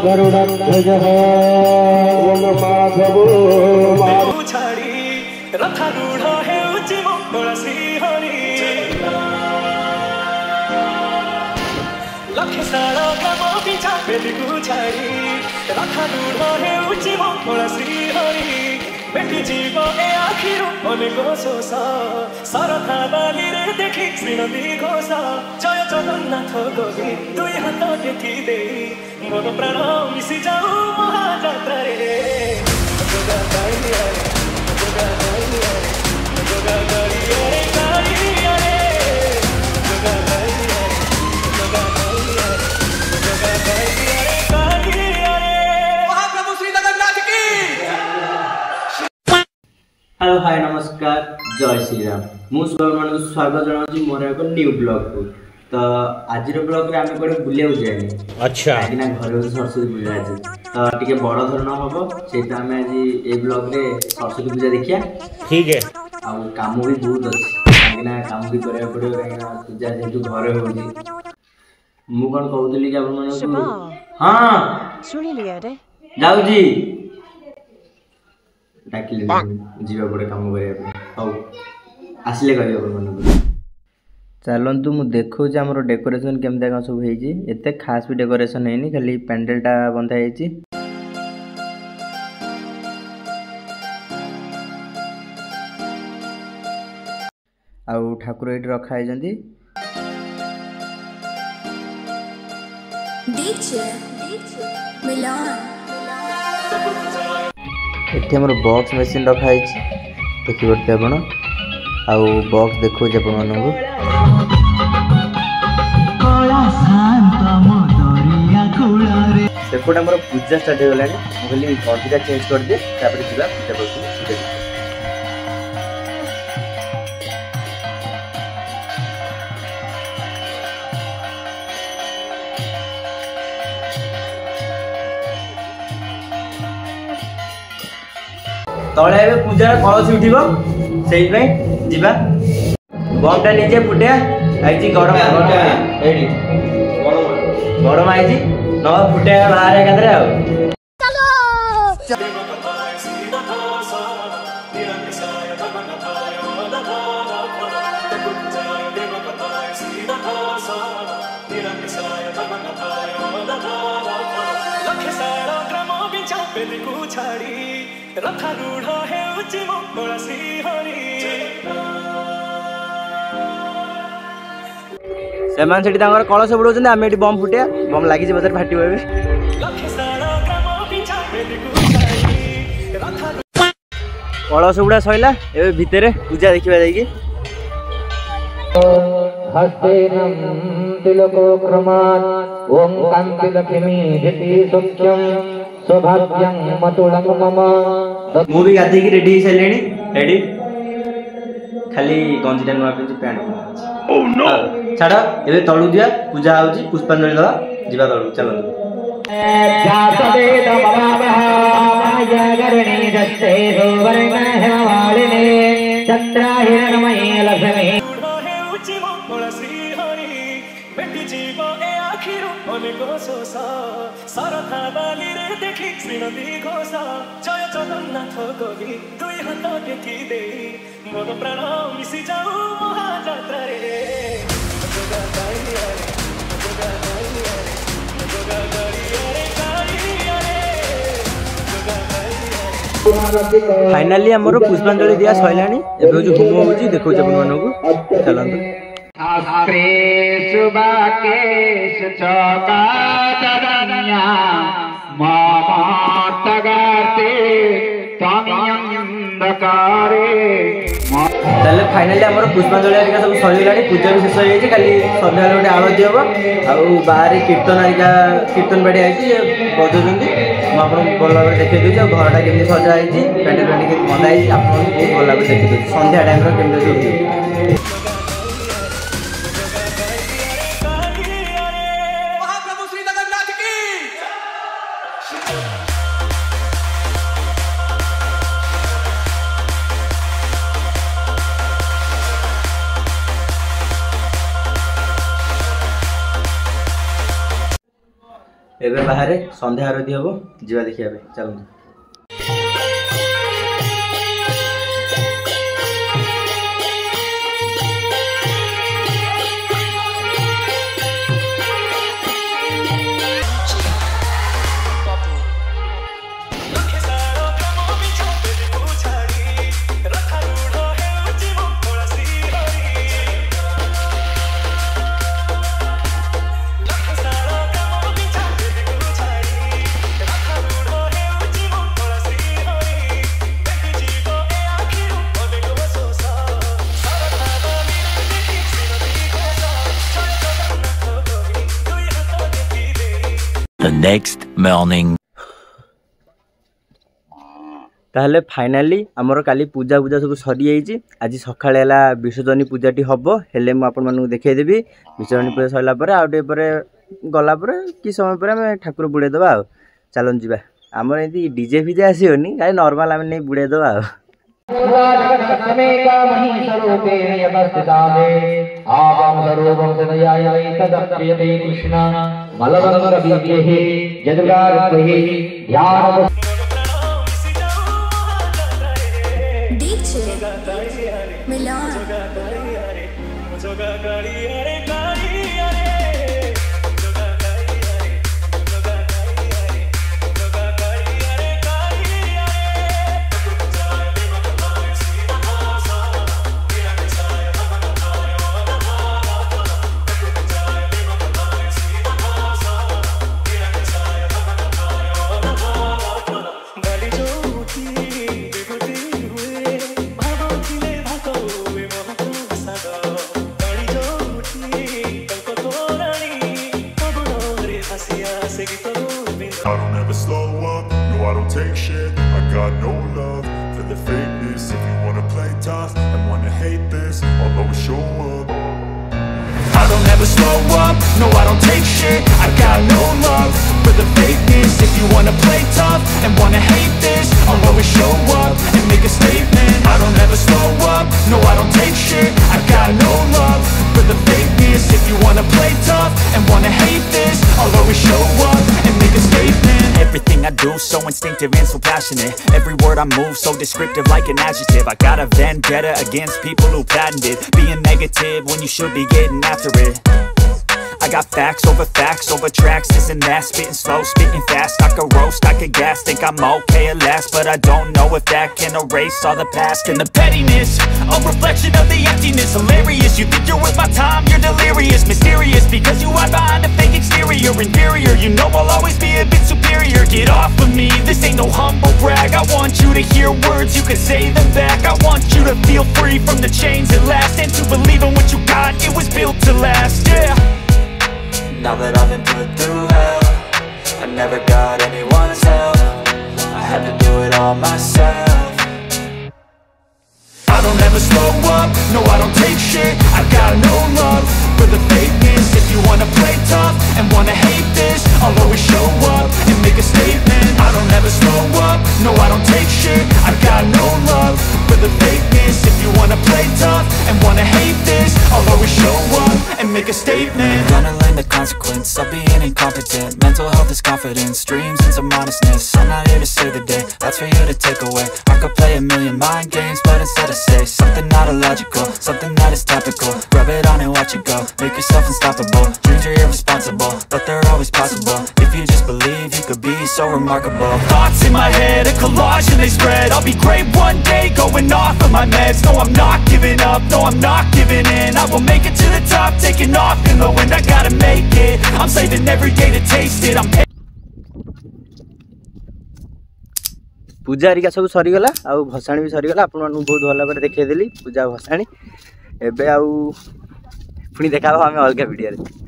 गरुड़ध्वजः माधवो छाड़ी रथारूढ़ हेउछि मंगल श्रीहरि लक्ष्य सारा ग्राम पिछा बेदीकु छाड़ी रथारूढ़ हेउछि मंगल श्रीहरि बेटी जीव ए आखिरु अनेक शोष सरथा बाली रे देखि श्रीनदी घोष जय जगन्नाथ कवि दुई हाथ टेकी दे मोर प्राण मिशि जाऊ महाजात्रा रे जोगा गाई रे जोगा गाई रे जोगा गाई रे गाई रे जोगा गाई रे जोगा गाई रे जोगा गाई रे महाप्रभु श्री जगन्नाथ की। हेलो हाय नमस्कार जय श्री राम मुझे मान स्वागत जनाऊँ मोर एक न्यू ब्लॉग को। तो आज ब्लॉग रे आम कड़े बुले जाए अच्छा कहीं घर सरस्वती पूजा आज तो टे बड़ धरण हम से आम आज ये ब्लॉग रे सरस्वती पूजा देखिया ठीक है आ काम भी बहुत अच्छे कहीं काम भी करा पड़ो कहीं पूजा जेहतु घर हो मु कौन कहूली कि आप हाँ जाऊँगी डाकिले जीवा पड़े काम करने हौ आसिले कह चलतु मु देखो आमर डेकोरेशन केमती कौन सब होते खास भी डेकोरेशन है खाली पैंडेलटा बंधा है आउ ठाकुर ये रखाई एठी हमर बॉक्स मशीन रखाई देखि पड़ते आपण आउ बॉक्स देखो आपण मानू सेपट आम पूजा स्टार्ट हो गलानी कहली घंटीटा चेंज कर दे तापर जीवा पूजा करते तले ए पूजा कलश उठिबो सेई पे जीवा बमटा नीचे फुटिया आइची गरम एडी गरम आइची न फुटिया बाहर एकादरे आ रथारूढ़ हेउछि मंगल श्रीहरि सेमान सेठी तांगर कलश बुड़ौछन आमे एठी बम फुटिया बम लागि जे बजार फाटिबो एबे कलश बुड़ा सइला एबे भितरे पूजा देखिबा जाईकी हस्तेनं तिलको क्रमात् ओम कांति लक्ष्मी जति सत्यम सौभाग्यं मतुलं मम मु भी गाधी की रेडी सैलेनी रेडी खाली गंजीटा नुआ पिंच पैंट ओह नो छाड़ एबे तळु दिया पूजा आउची पुष्पांजलि दवा जीवा तळु चलंतु जातवेद ममावह मायागरणी दस्ते सुवर्णहवालिने चंद्राहिरणमये लक्ष्मी बेटी जीव ए आखिरु अनेक शोष सरथा बाली रे देखि श्रीनदी घोष जय जगन्नाथ कवि दुई हाथ टेकी दे मोर प्राण मिशि जाऊ महाजात्रा रे जोगा गाई रे जोगा गाई रे जोगा गाई रे गाई रे जोगा गाई रे फाइनली हमरो पुष्पांजलि दिया सइलानी एबे जो होम होची देखौ अपन मानकू चलंतु शास्त्रेषु वाक्येषु च कातरण्या मामार्तगार्ते त्वमियन्धकारे ताले फाइनली हमर पुष्पांजलि हरिका सब सरिलानी पूजा भी शेष हो जाई खाली संध्या गोटे आरती हबो आ बाहर कीर्तन हरिका कीर्तन बाड़ी आइछि बजौछन्ती मु आपन भल भाबरे देखै देछि घरटा केमि सजा आइछि पैंडल पैंडल के बंधा आइछि आपन बहुत भल भाबरे देखै देछि संध्या टाइम रो केमि होछि एबे बाहर संध्या आरती हम जा देखा चलते। The next morning. ताहले फाइनाली आमर काली पूजा पूजा सब सरी जाइए। आज सकाଳେ है विसर्जनी पूजाटी हम हेले मुझे आपण मानक देखईदेवी। विसर्जनी पूजा सरला गला कि समय पर आम ठाकुर बुड़ेदबा आ चलन जा आमर ये डीजे फिजे आसोनी खाली नॉर्मल आम नहीं बुड़ेदबा I don't ever slow up, no I don't take shit. I got no love for the fakeness. If you wanna play tough and wanna hate this, I'll always show up. I don't ever slow up, no I don't take shit. I got no love for the fakeness. If you wanna play tough and wanna hate this, I'll always show up and make a statement. I don't ever slow up, no I don't take shit. I got no love for the fakeness. If you wanna play tough and wanna hate this, I'll always show up and make a statement. Everything I do so instinctive and so passionate. Every word I move so descriptive like an adjective. I got a vendetta against people who patented being negative when you should be getting after it. I got facts over tracks, this and that. Spitting slow, spitting fast. I could roast, I could gas. Think I'm okay at last, but I don't know if that can erase all the past. And the pettiness, a reflection of the emptiness. Hilarious, you think you're worth my time, you're delirious. Mysterious, because you hide behind a fake exterior. Inferior, you know I'll always be a bit superior. Get off of me, this ain't no humble brag. I want you to hear words, you can say them back. I want you to feel free from the chains at last, and to believe in what you got, it was built to last, yeah. Now that I've been put through hell, I never got anyone's help. I had to do it all myself. I don't ever slow up, no I don't take shit. I got no love for the fakeness. If you wanna play tough and wanna hate this, I'll always show up and make a statement. I don't ever slow up, no I don't take shit. I got no love for the fakeness. If you wanna play tough and wanna hate this, I'll always show up and make a statement. Gonna learn the consequence of being incompetent. Mental health is confidence, dreams and some honestness. I'm not here to save the day, that's for you to take away. I could play a million mind games, but instead I say something not illogical, something that is topical. Rub it on and watch it go, make yourself unstoppable. Dreams are irresponsible, but they're always possible. If you just believe, you could be so remarkable. Thoughts in my head, a collage and they spread. I'll be great one day, going off of my meds. No, I'm not giving up, no, I'm not giving in. I will make it to the top, taking off in the wind. I gotta make it, I'm saving every day to taste it. I'm पूजा हरिका सब सरीगला आ भसाणी भी सरीगला। आपण मानू बहुत भल भाव देखिदेली पूजा भसाणी। एबे आउ पुणी देखा आम अलग वीडियो।